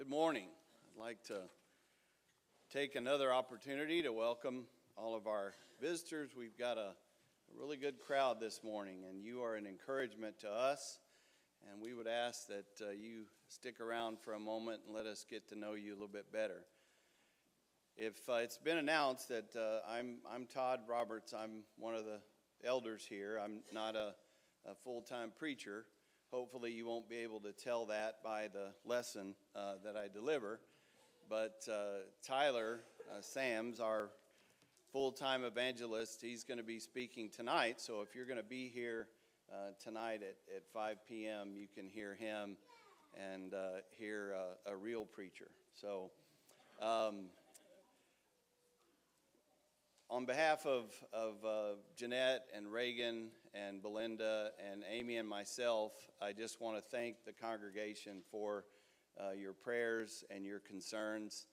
Good morning. I'd like to take another opportunity to welcome all of our visitors. We've got a really good crowd this morning, and you are an encouragement to us. And we would ask that you stick around for a moment and let us get to know you a little bit better. If it's been announced that I'm Todd Roberts, I'm one of the elders here. I'm not a full-time preacher. Hopefully you won't be able to tell that by the lesson that I deliver. But Tyler Sams, our full-time evangelist, he's going to be speaking tonight. So if you're going to be here tonight at 5 p.m., you can hear him and hear a real preacher. So on behalf of Jeanette and Reagan and Belinda and Amy and myself, I just want to thank the congregation for your prayers and your concerns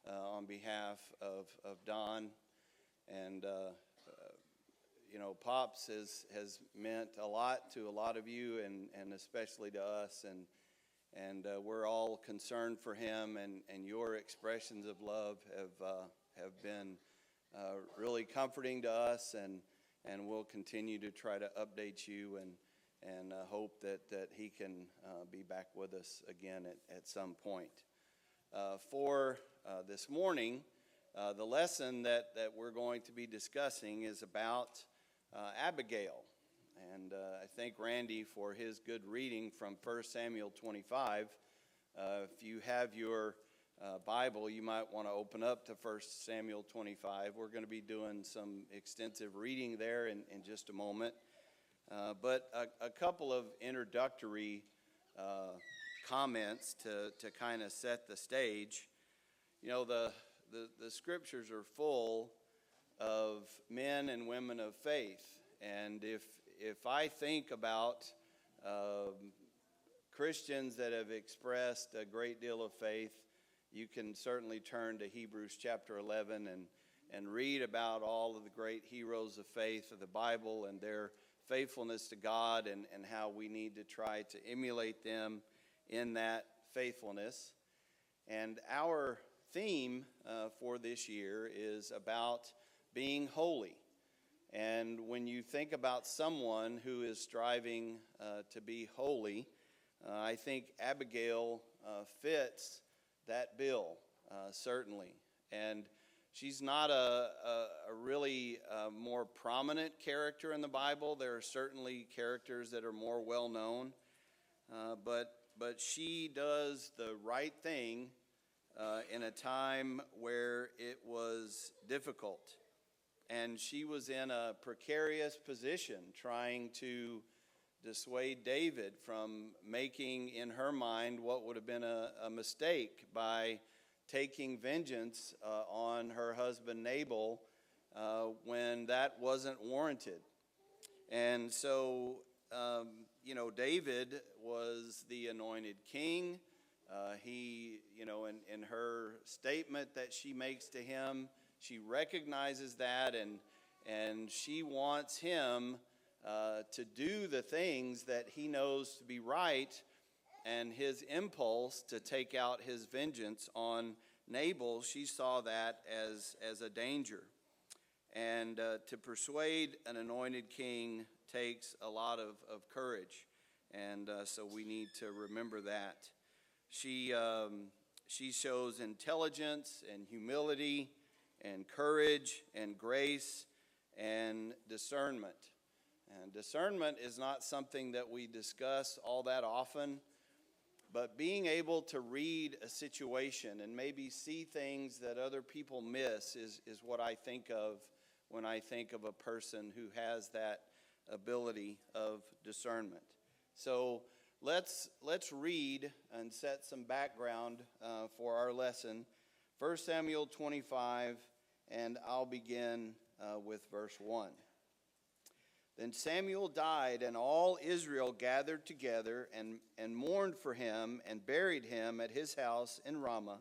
on behalf of Don. And, Pops has meant a lot to a lot of you and especially to us. And we're all concerned for him, and your expressions of love have been really comforting to us, and we'll continue to try to update you and hope that he can be back with us again at some point. For this morning, the lesson that we're going to be discussing is about Abigail. And I thank Randy for his good reading from 1 Samuel 25. If you have your Bible, you might want to open up to 1 Samuel 25. We're going to be doing some extensive reading there in just a moment. But a couple of introductory comments to kind of set the stage. You know, the scriptures are full of men and women of faith. And if I think about Christians that have expressed a great deal of faith, you can certainly turn to Hebrews chapter 11 and read about all of the great heroes of faith of the Bible and their faithfulness to God and how we need to try to emulate them in that faithfulness. And our theme for this year is about being holy. And when you think about someone who is striving to be holy, I think Abigail fits that bill, certainly. And she's not a really more prominent character in the Bible. There are certainly characters that are more well known, but she does the right thing in a time where it was difficult. And she was in a precarious position trying to dissuade David from making, in her mind, what would have been a mistake by taking vengeance on her husband Nabal when that wasn't warranted. And so, David was the anointed king. He, in her statement that she makes to him, she recognizes that and she wants him to do the things that he knows to be right, and his impulse to take out his vengeance on Nabal, she saw that as a danger. And to persuade an anointed king takes a lot of courage, and so we need to remember that. She shows intelligence and humility and courage and grace and discernment. And discernment is not something that we discuss all that often, but being able to read a situation and maybe see things that other people miss is what I think of when I think of a person who has that ability of discernment. So let's read and set some background for our lesson. 1 Samuel 25, and I'll begin with verse 1. Then Samuel died, and all Israel gathered together and mourned for him and buried him at his house in Ramah.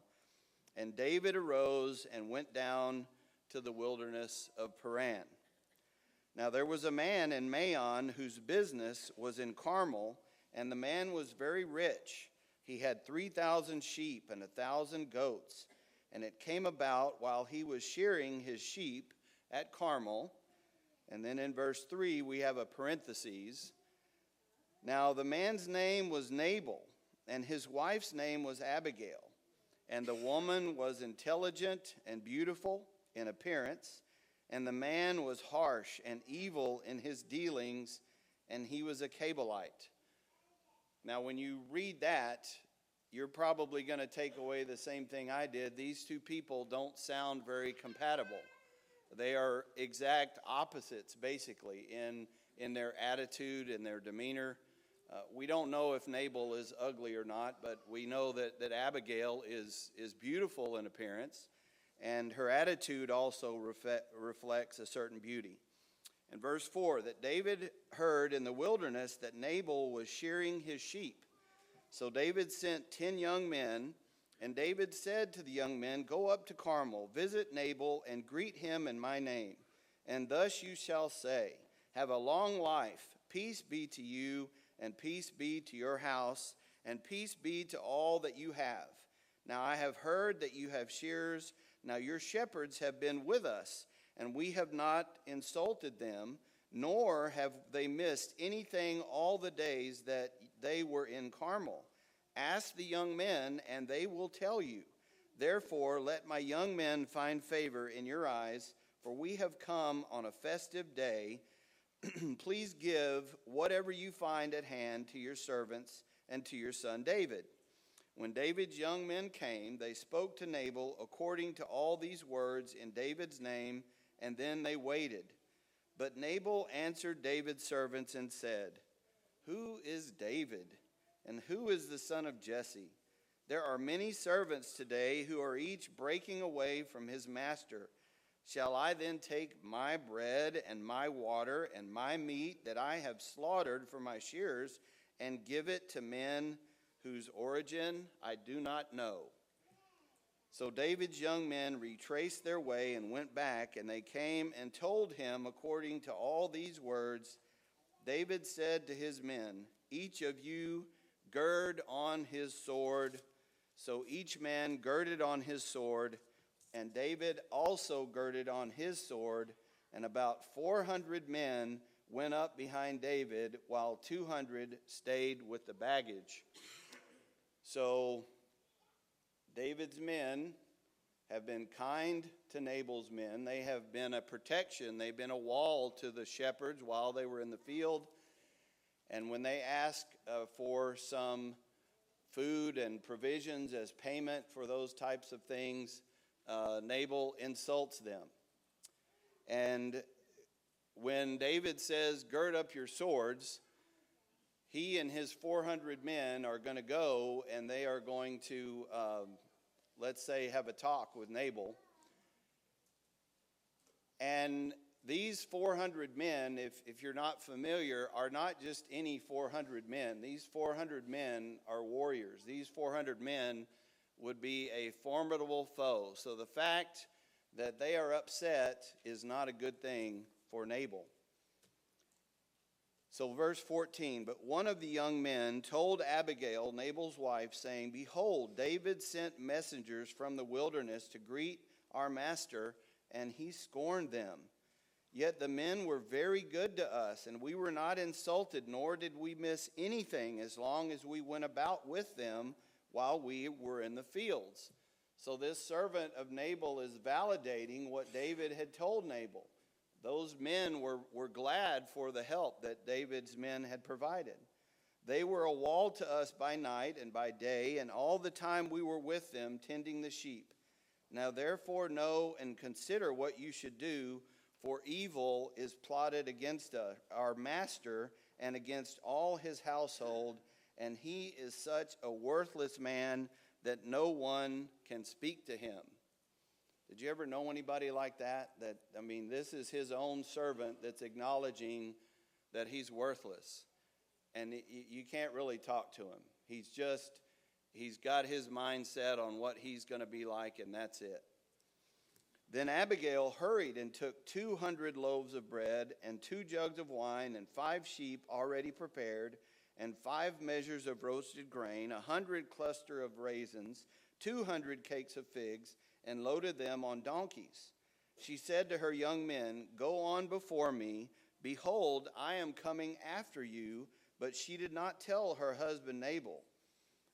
And David arose and went down to the wilderness of Paran. Now there was a man in Maon whose business was in Carmel, and the man was very rich. He had 3,000 sheep and 1,000 goats. And it came about while he was shearing his sheep at Carmel. And then in verse 3, we have a parenthesis. Now the man's name was Nabal, and his wife's name was Abigail. And the woman was intelligent and beautiful in appearance, and the man was harsh and evil in his dealings, and he was a Cabalite. Now, when you read that, you're probably going to take away the same thing I did. These two people don't sound very compatible. They are exact opposites, basically, in their attitude and their demeanor. We don't know if Nabal is ugly or not, but we know that Abigail is beautiful in appearance, and her attitude also reflects a certain beauty. In verse 4, that David heard in the wilderness that Nabal was shearing his sheep. So David sent 10 young men, and David said to the young men, "Go up to Carmel, visit Nabal, and greet him in my name. And thus you shall say, 'Have a long life, peace be to you, and peace be to your house, and peace be to all that you have. Now I have heard that you have shearers. Now your shepherds have been with us, and we have not insulted them, nor have they missed anything all the days that they were in Carmel. Ask the young men, and they will tell you. Therefore let my young men find favor in your eyes, for we have come on a festive day. Please give whatever you find at hand to your servants and to your son David.' When David's young men came, they spoke to Nabal according to all these words in David's name, and then they waited. But Nabal answered David's servants and said, 'Who is David, and who is the son of Jesse? There are many servants today who are each breaking away from his master. Shall I then take my bread and my water and my meat that I have slaughtered for my shearers and give it to men whose origin I do not know?' So David's young men retraced their way and went back, and they came and told him according to all these words. David said to his men, 'Each of you gird on his sword.' So each man girded on his sword, and David also girded on his sword, and about 400 men went up behind David, while 200 stayed with the baggage." So David's men have been kind to Nabal's men. They have been a protection. They've been a wall to the shepherds while they were in the field. And when they ask for some food and provisions as payment for those types of things, Nabal insults them. And when David says, "Gird up your swords," he and his 400 men are going to go, and they are going to, let's say, have a talk with Nabal. And these 400 men, if you're not familiar, are not just any 400 men. These 400 men are warriors. These 400 men would be a formidable foe. So the fact that they are upset is not a good thing for Nabal. So verse 14, but one of the young men told Abigail, Nabal's wife, saying, "Behold, David sent messengers from the wilderness to greet our master, and he scorned them. Yet the men were very good to us, and we were not insulted, nor did we miss anything as long as we went about with them while we were in the fields." So this servant of Nabal is validating what David had told Nabal. Those men were glad for the help that David's men had provided. "They were a wall to us by night and by day, and all the time we were with them tending the sheep. Now therefore know and consider what you should do, for evil is plotted against our master and against all his household, and he is such a worthless man that no one can speak to him." Did you ever know anybody like that? This is his own servant that's acknowledging that he's worthless. And you can't really talk to him. He's got his mindset on what he's going to be like, and that's it. Then Abigail hurried and took 200 loaves of bread and 2 jugs of wine and 5 sheep already prepared, and 5 measures of roasted grain, 100 cluster of raisins, 200 cakes of figs, and loaded them on donkeys. She said to her young men, "Go on before me. Behold, I am coming after you." But she did not tell her husband Nabal.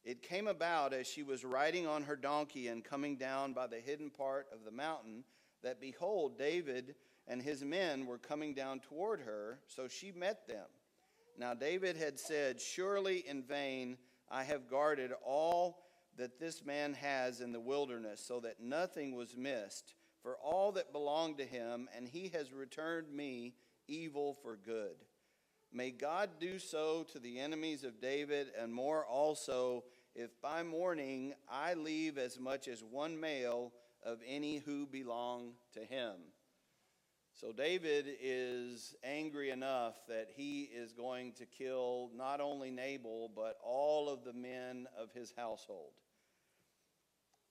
It came about as she was riding on her donkey and coming down by the hidden part of the mountain, that behold, David and his men were coming down toward her, so she met them. Now David had said, "Surely in vain I have guarded all that this man has in the wilderness, so that nothing was missed, for all that belonged to him, and he has returned me evil for good. May God do so to the enemies of David, and more also, if by morning I leave as much as one male of any who belong to him." So David is angry enough that he is going to kill not only Nabal, but all of the men of his household.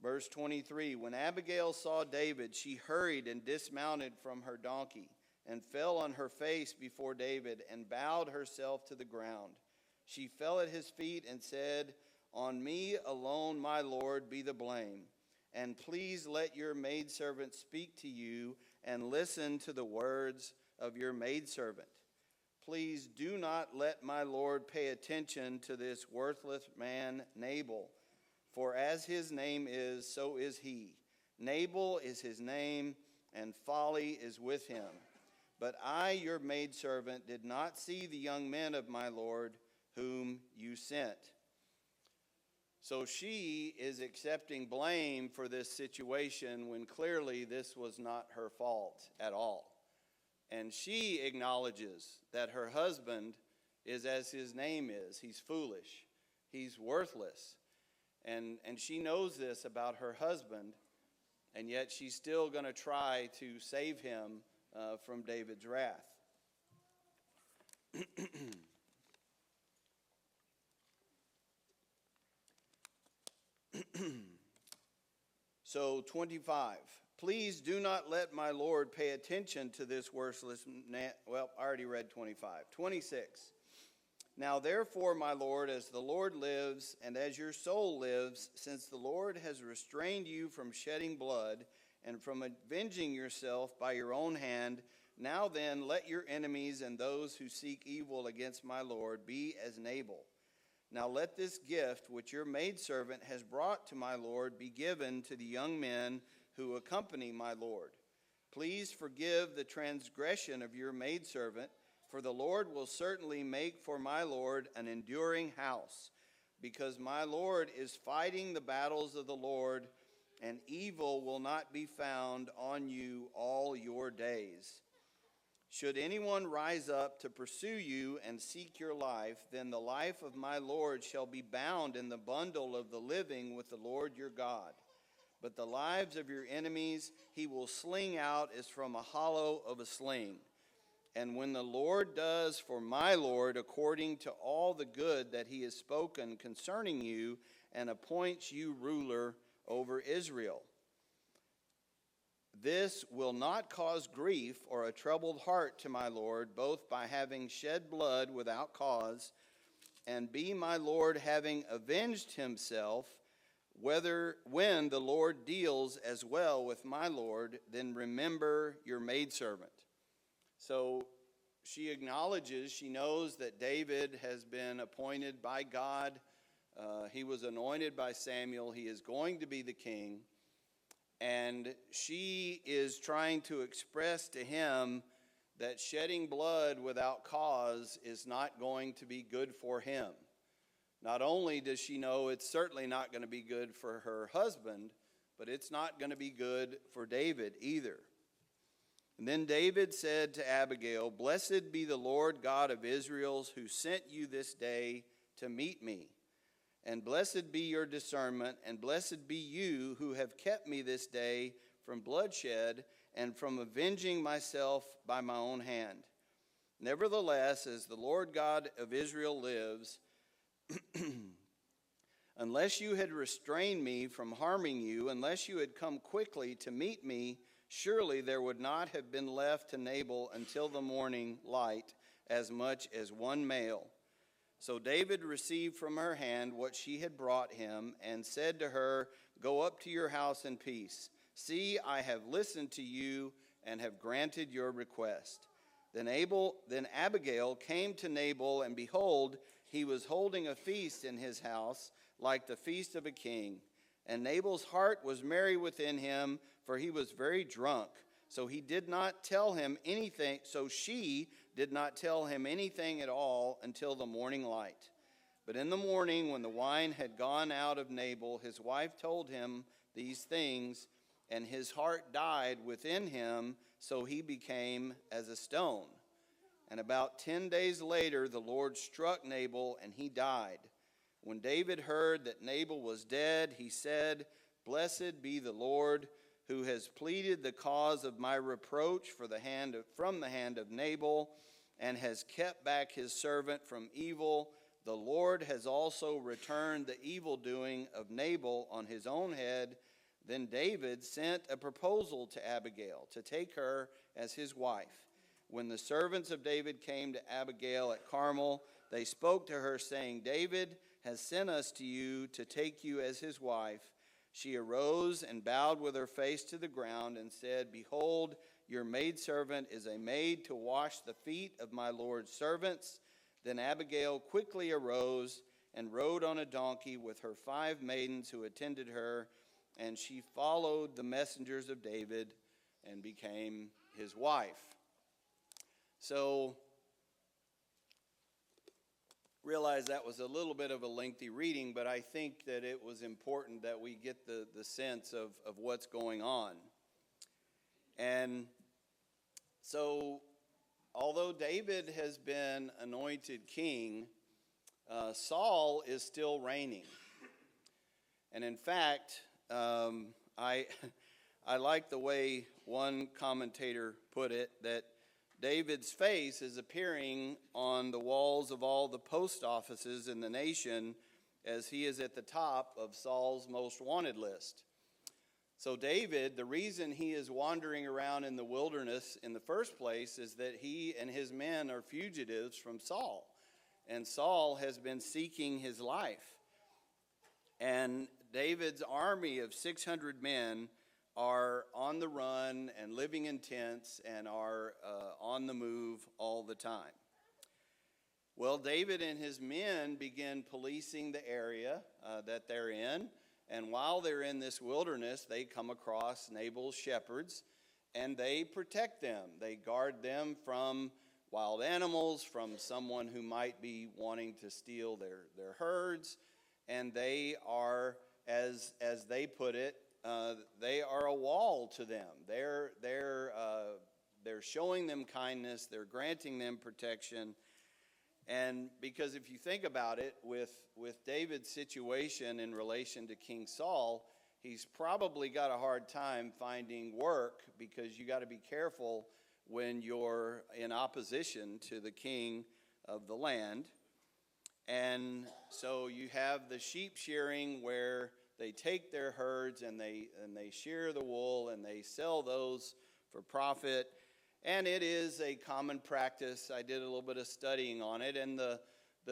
Verse 23, when Abigail saw David, she hurried and dismounted from her donkey, and fell on her face before David, and bowed herself to the ground. She fell at his feet and said, "On me alone, my Lord, be the blame. And please let your maidservant speak to you, and listen to the words of your maidservant. Please do not let my Lord pay attention to this worthless man Nabal. For as his name is, so is he. Nabal is his name, and folly is with him. But I, your maidservant, did not see the young men of my Lord whom you sent." So she is accepting blame for this situation when clearly this was not her fault at all. And she acknowledges that her husband is as his name is. He's foolish. He's worthless. And she knows this about her husband, and yet she's still going to try to save him from David's wrath. So 25, please do not let my Lord pay attention to this worthless well, I already read 25. 26, now therefore, my Lord, as the Lord lives, and as your soul lives, since the Lord has restrained you from shedding blood, and from avenging yourself by your own hand, now then let your enemies and those who seek evil against my Lord be as Nabal. Now let this gift which your maidservant has brought to my Lord be given to the young men who accompany my Lord. Please forgive the transgression of your maidservant, for the Lord will certainly make for my Lord an enduring house, because my Lord is fighting the battles of the Lord, and evil will not be found on you all your days. Should anyone rise up to pursue you and seek your life, then the life of my Lord shall be bound in the bundle of the living with the Lord your God. But the lives of your enemies he will sling out as from a hollow of a sling. And when the Lord does for my Lord according to all the good that he has spoken concerning you, and appoints you ruler over Israel, this will not cause grief or a troubled heart to my Lord, both by having shed blood without cause, and be my Lord having avenged himself, when the Lord deals as well with my Lord, then remember your maidservant. So she acknowledges, she knows that David has been appointed by God. He was anointed by Samuel. He is going to be the king. And she is trying to express to him that shedding blood without cause is not going to be good for him. Not only does she know it's certainly not going to be good for her husband, but it's not going to be good for David either. And then David said to Abigail, "Blessed be the Lord God of Israel, who sent you this day to meet me. And blessed be your discernment, and blessed be you who have kept me this day from bloodshed and from avenging myself by my own hand. Nevertheless, as the Lord God of Israel lives, unless you had restrained me from harming you, unless you had come quickly to meet me, surely there would not have been left to Nabal until the morning light as much as one male. So David received from her hand what she had brought him, and said to her, "Go up to your house in peace. See, I have listened to you and have granted your request." Then Abigail came to Nabal, and behold, he was holding a feast in his house, like the feast of a king. And Nabal's heart was merry within him, for he was very drunk. So she did not tell him anything at all until the morning light. But in the morning, when the wine had gone out of Nabal, his wife told him these things, and his heart died within him, so he became as a stone. And about 10 days later, the Lord struck Nabal, and he died. When David heard that Nabal was dead, he said, "Blessed be the Lord, who has pleaded the cause of my reproach from the hand of Nabal, and has kept back his servant from evil. The Lord has also returned the evil doing of Nabal on his own head." Then David sent a proposal to Abigail to take her as his wife. When the servants of David came to Abigail at Carmel, they spoke to her, saying, "David has sent us to you to take you as his wife." She arose and bowed with her face to the ground and said, "Behold, your maidservant is a maid to wash the feet of my Lord's servants." Then Abigail quickly arose and rode on a donkey with her 5 maidens who attended her, and she followed the messengers of David and became his wife. So, realize that was a little bit of a lengthy reading, but I think that it was important that we get the sense of what's going on. And so, although David has been anointed king, Saul is still reigning. And in fact, I like the way one commentator put it, that David's face is appearing on the walls of all the post offices in the nation as he is at the top of Saul's most wanted list. So David, the reason he is wandering around in the wilderness in the first place is that he and his men are fugitives from Saul. And Saul has been seeking his life. And David's army of 600 men are on the run and living in tents and are on the move all the time. Well, David and his men begin policing the area that they're in, and while they're in this wilderness, they come across Nabal's shepherds, and they protect them. They guard them from wild animals, from someone who might be wanting to steal their herds, and they are, as they put it, they are a wall to them. They're showing them kindness. They're granting them protection. And because if you think about it, with David's situation in relation to King Saul, he's probably got a hard time finding work, because you got to be careful when you're in opposition to the king of the land. And so you have the sheep shearing, where they take their herds and they shear the wool and they sell those for profit. And it is a common practice. I did a little bit of studying on it. And the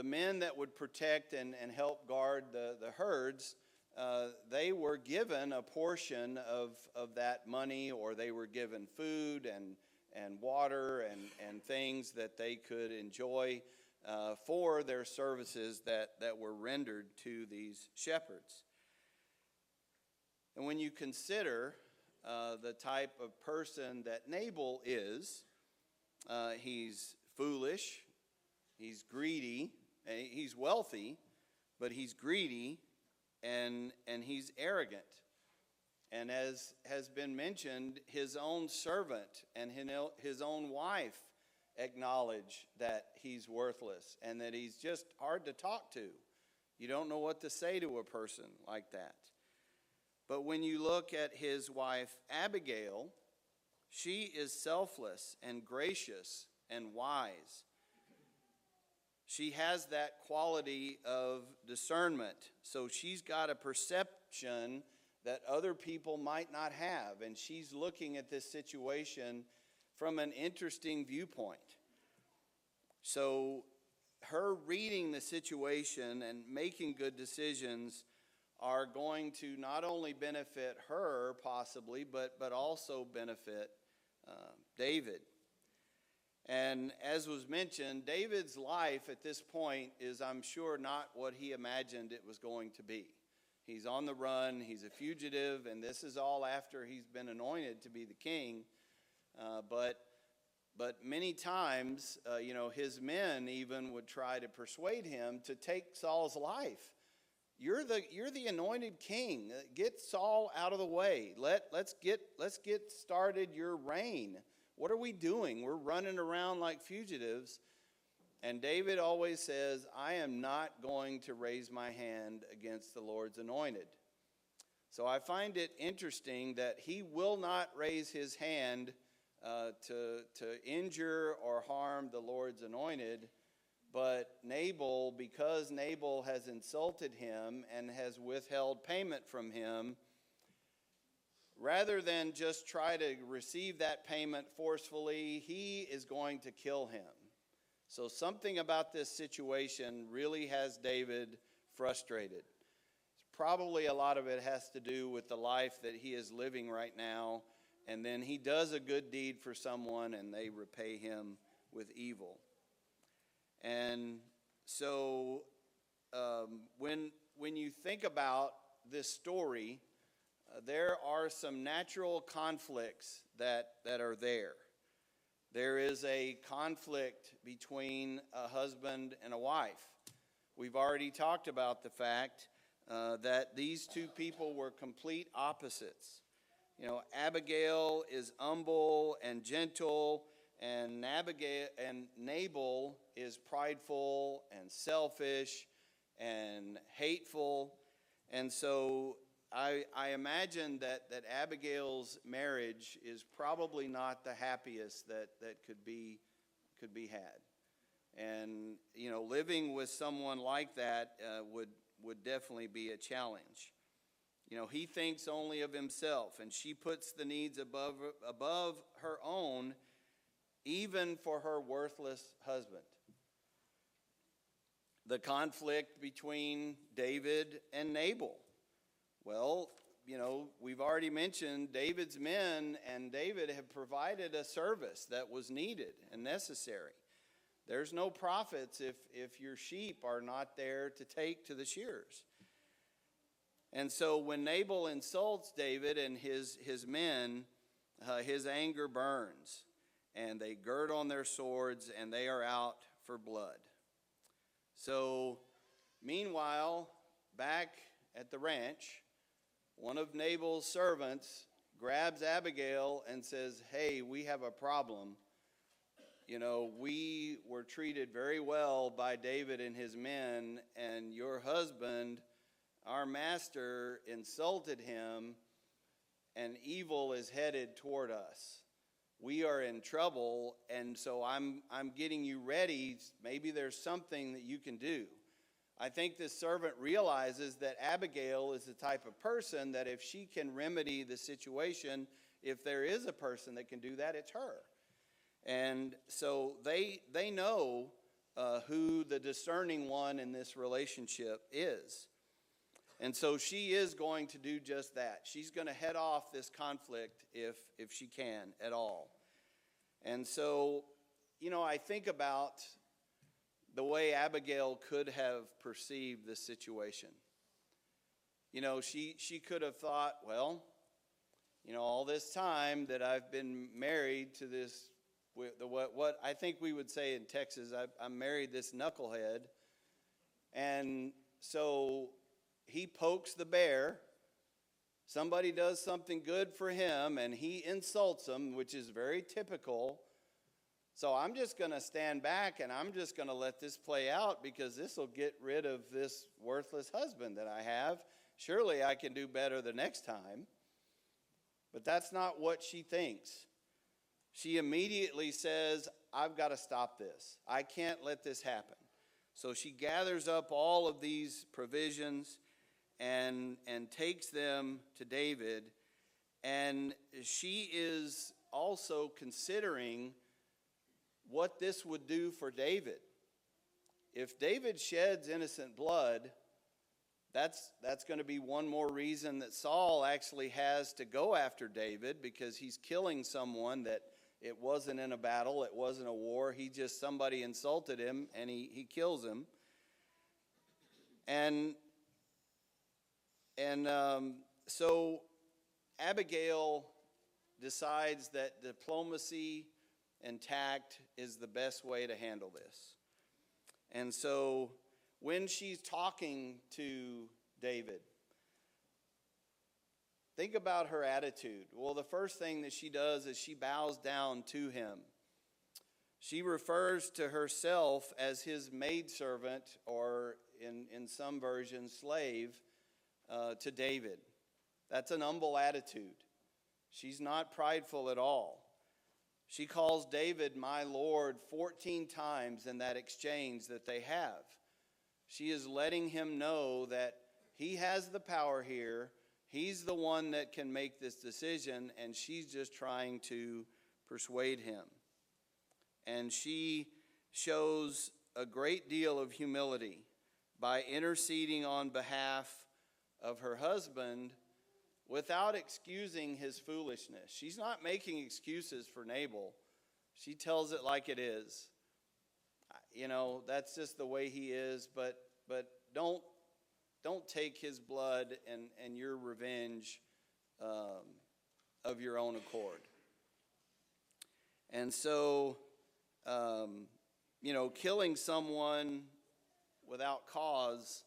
men that would protect and help guard the herds, they were given a portion of that money, or they were given food and water and things that they could enjoy for their services that were rendered to these shepherds. And when you consider the type of person that Nabal is, he's foolish, he's greedy, he's wealthy, but he's greedy and he's arrogant. And as has been mentioned, his own servant and his own wife acknowledge that he's worthless and that he's just hard to talk to. You don't know what to say to a person like that. But when you look at his wife, Abigail, she is selfless and gracious and wise. She has that quality of discernment. So she's got a perception that other people might not have. And she's looking at this situation from an interesting viewpoint. So her reading the situation and making good decisions are going to not only benefit her possibly, but also benefit David. And as was mentioned, David's life at this point is, I'm sure, not what he imagined it was going to be. He's on the run, he's a fugitive, and this is all after he's been anointed to be the king. But many times, his men even would try to persuade him to take Saul's life. You're the anointed king. Get Saul out of the way. Let's get started your reign. What are we doing? We're running around like fugitives. And David always says, I am not going to raise my hand against the Lord's anointed. So I find it interesting that he will not raise his hand to injure or harm the Lord's anointed. But Nabal, because Nabal has insulted him and has withheld payment from him, rather than just try to receive that payment forcefully, he is going to kill him. So something about this situation really has David frustrated. Probably a lot of it has to do with the life that he is living right now, and then he does a good deed for someone and they repay him with evil. And so when you think about this story, there are some natural conflicts that are there. There is a conflict between a husband and a wife. We've already talked about the fact that these two people were complete opposites. Abigail is humble and gentle, and Nabal is prideful and selfish and hateful. And so I imagine that Abigail's marriage is probably not the happiest that could be had. And living with someone like that would definitely be a challenge. He thinks only of himself, and she puts the needs above her own, even for her worthless husband. The conflict between David and Nabal. Well, we've already mentioned David's men and David have provided a service that was needed and necessary. There's no profits if your sheep are not there to take to the shearers. And so when Nabal insults David and his men, his anger burns, and they gird on their swords, and they are out for blood. So, meanwhile, back at the ranch, one of Nabal's servants grabs Abigail and says, hey, we have a problem. We were treated very well by David and his men, and your husband, our master, insulted him, and evil is headed toward us. We are in trouble, and so I'm getting you ready. Maybe there's something that you can do. I think this servant realizes that Abigail is the type of person that if she can remedy the situation, if there is a person that can do that, it's her. And so they know who the discerning one in this relationship is. And so she is going to do just that. She's going to head off this conflict if she can at all. And so, I think about the way Abigail could have perceived this situation. She could have thought, well, all this time that I've been married to this, what I think we would say in Texas, I'm married this knucklehead. And so he pokes the bear. Somebody does something good for him, and he insults them, which is very typical. So I'm just going to stand back, and I'm just going to let this play out because this will get rid of this worthless husband that I have. Surely I can do better the next time. But that's not what she thinks. She immediately says, I've got to stop this. I can't let this happen. So she gathers up all of these provisions and takes them to David. And she is also considering what this would do for David. if David sheds innocent blood, that's going to be one more reason that Saul actually has to go after David, because he's killing someone that it wasn't in a battle, it wasn't a war. Somebody insulted him, and he kills him. So Abigail decides that diplomacy and tact is the best way to handle this. And so when she's talking to David, think about her attitude. Well, the first thing that she does is she bows down to him. She refers to herself as his maidservant, or in some versions, slave, to David. That's an humble attitude. She's not prideful at all. She calls David my Lord 14 times in that exchange that they have. She is letting him know that he has the power here. He's the one that can make this decision, and she's just trying to persuade him. And she shows a great deal of humility by interceding on behalf of her husband without excusing his foolishness. She's not making excuses for Nabal. She tells it like it is. You know, that's just the way he is, but don't take his blood and your revenge of your own accord. And so, killing someone without cause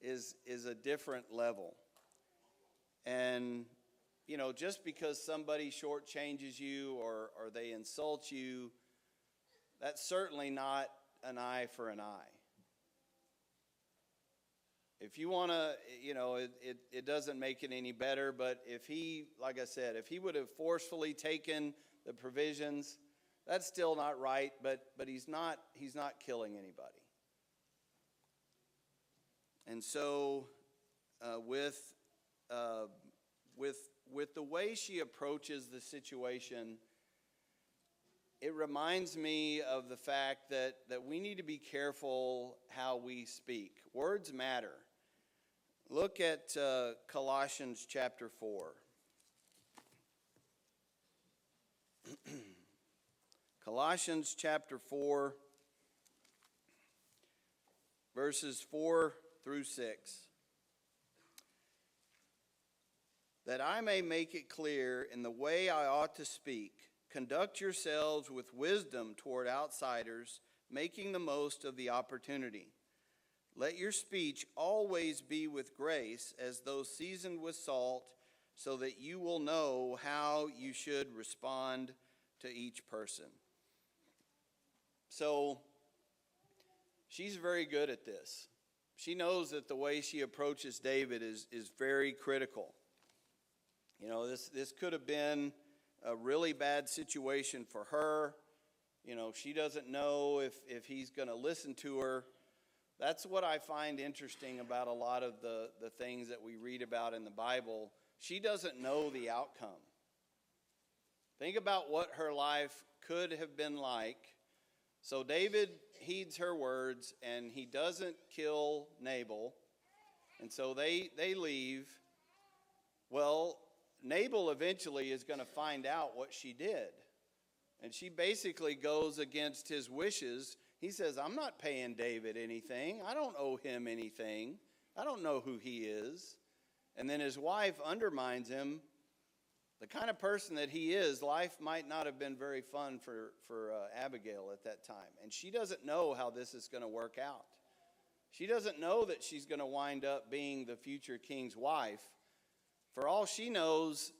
is a different level. And, just because somebody shortchanges you or they insult you, that's certainly not an eye for an eye. If you want to, it doesn't make it any better, but if he, like I said, if he would have forcefully taken the provisions, that's still not right, but he's not killing anybody. And so with the way she approaches the situation, it reminds me of the fact that we need to be careful how we speak. Words matter. Look at Colossians chapter 4. Colossians chapter 4, verses 4 through 6. That I may make it clear in the way I ought to speak, conduct yourselves with wisdom toward outsiders, making the most of the opportunity. Let your speech always be with grace, as though seasoned with salt, so that you will know how you should respond to each person. So, she's very good at this. She knows that the way she approaches David is very critical. This could have been a really bad situation for her. She doesn't know if he's going to listen to her. That's what I find interesting about a lot of the things that we read about in the Bible. She doesn't know the outcome. Think about what her life could have been like. So David heeds her words, and he doesn't kill Nabal. And so they leave. Well, Nabal eventually is going to find out what she did. And she basically goes against his wishes. He says, I'm not paying David anything. I don't owe him anything. I don't know who he is. And then his wife undermines him. The kind of person that he is, life might not have been very fun for Abigail at that time. And she doesn't know how this is going to work out. She doesn't know that she's going to wind up being the future king's wife. For all she knows,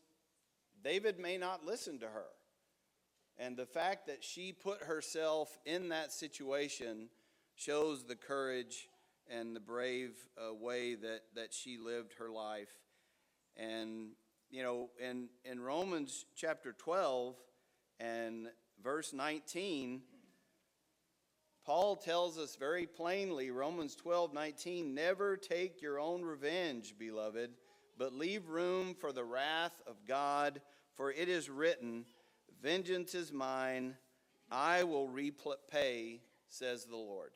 David may not listen to her. And the fact that she put herself in that situation shows the courage and the brave way that she lived her life. And, in Romans chapter 12 and verse 19, Paul tells us very plainly, Romans 12:19, never take your own revenge, beloved, but leave room for the wrath of God, for it is written, vengeance is mine, I will repay, says the Lord.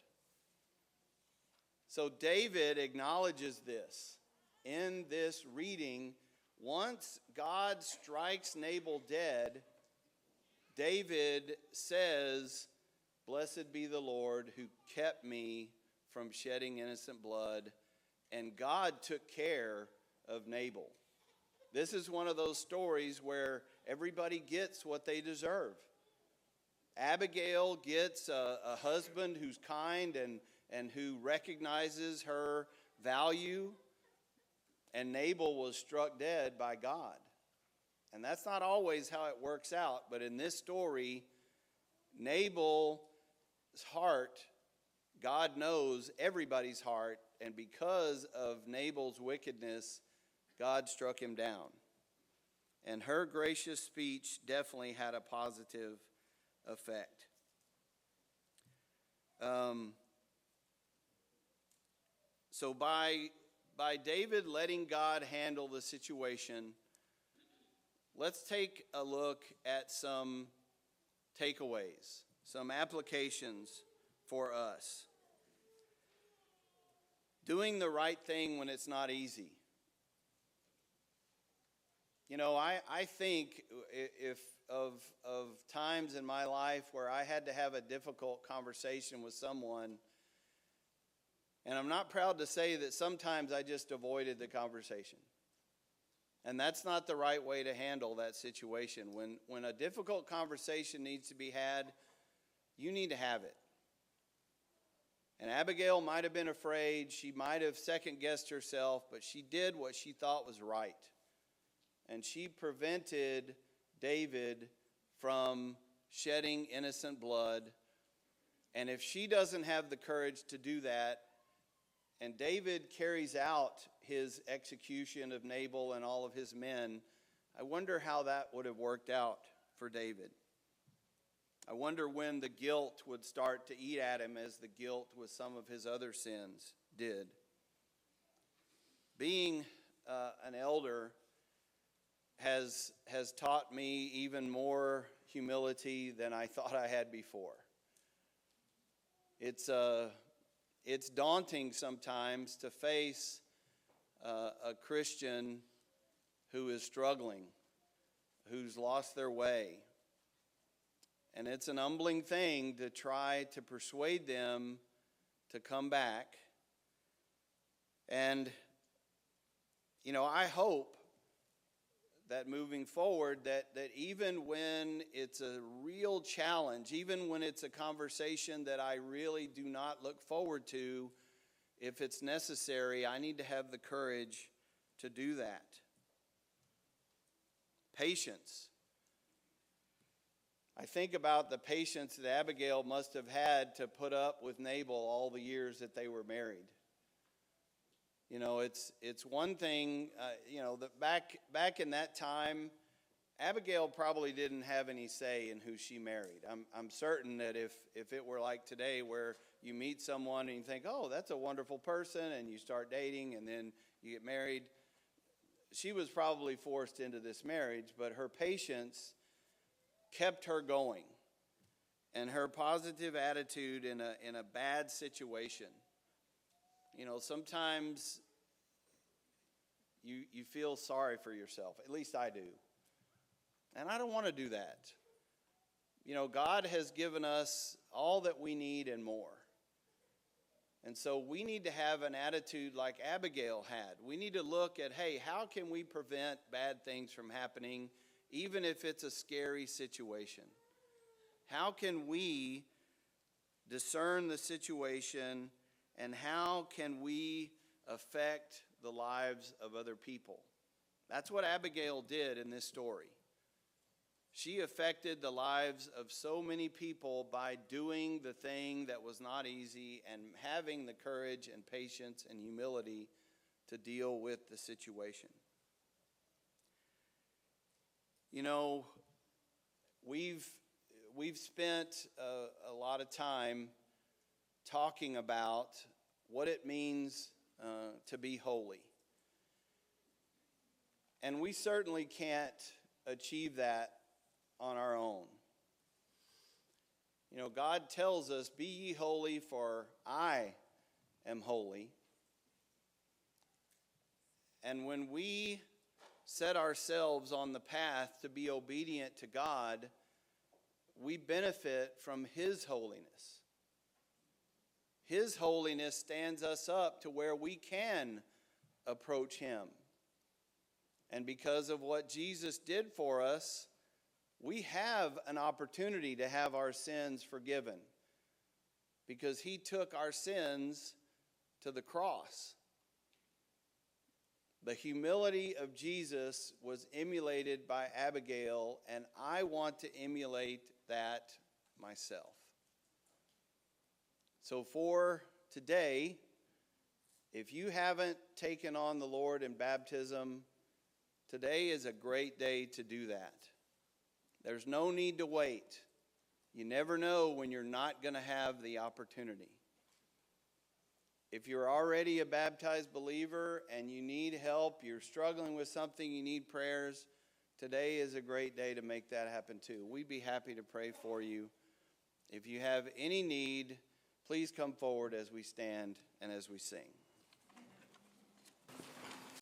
So David acknowledges this in this reading. Once God strikes Nabal dead, David says, "Blessed be the Lord who kept me from shedding innocent blood," and God took care of Nabal. This is one of those stories where everybody gets what they deserve. Abigail gets a husband who's kind and who recognizes her value, and Nabal was struck dead by God. And that's not always how it works out, but in this story, Nabal's heart, God knows everybody's heart, and because of Nabal's wickedness, God struck him down. And her gracious speech definitely had a positive effect. So by David letting God handle the situation, let's take a look at some takeaways, some applications for us. Doing the right thing when it's not easy. You know, I think if of times in my life where I had to have a difficult conversation with someone, and I'm not proud to say that sometimes I just avoided the conversation. And that's not the right way to handle that situation. When a difficult conversation needs to be had, you need to have it. And Abigail might have been afraid. She might have second-guessed herself, but she did what she thought was right. And she prevented David from shedding innocent blood. And if she doesn't have the courage to do that, and David carries out his execution of Nabal and all of his men, I wonder how that would have worked out for David. I wonder when the guilt would start to eat at him as the guilt with some of his other sins did. Being an elder has taught me even more humility than I thought I had before. It's daunting sometimes to face a Christian who is struggling, who's lost their way. And it's an humbling thing to try to persuade them to come back. And, you know, I hope that moving forward, that even when it's a real challenge, even when it's a conversation that I really do not look forward to, if it's necessary, I need to have the courage to do that. Patience. I think about the patience that Abigail must have had to put up with Nabal all the years that they were married. You know, it's one thing, back in that time, Abigail probably didn't have any say in who she married. I'm certain that if it were like today where you meet someone and you think, oh, that's a wonderful person, and you start dating and then you get married, she was probably forced into this marriage, but her patience kept her going, and her positive attitude in a bad situation. You know, sometimes you feel sorry for yourself. At least I do. And I don't want to do that. You know, God has given us all that we need and more. And so we need to have an attitude like Abigail had. We need to look at, hey, how can we prevent bad things from happening, even if it's a scary situation? How can we discern the situation, and how can we affect the lives of other people? That's what Abigail did in this story. She affected the lives of so many people by doing the thing that was not easy and having the courage and patience and humility to deal with the situation. You know, we've spent a lot of time talking about what it means to be holy. And we certainly can't achieve that on our own. You know, God tells us, be ye holy, for I am holy. And when we set ourselves on the path to be obedient to God, we benefit from His holiness. His holiness stands us up to where we can approach Him. And because of what Jesus did for us, we have an opportunity to have our sins forgiven, because He took our sins to the cross. The humility of Jesus was emulated by Abigail, and I want to emulate that myself. So for today, if you haven't taken on the Lord in baptism, today is a great day to do that. There's no need to wait. You never know when you're not going to have the opportunity. If you're already a baptized believer and you need help, you're struggling with something, you need prayers, today is a great day to make that happen too. We'd be happy to pray for you. If you have any need, please come forward as we stand and as we sing.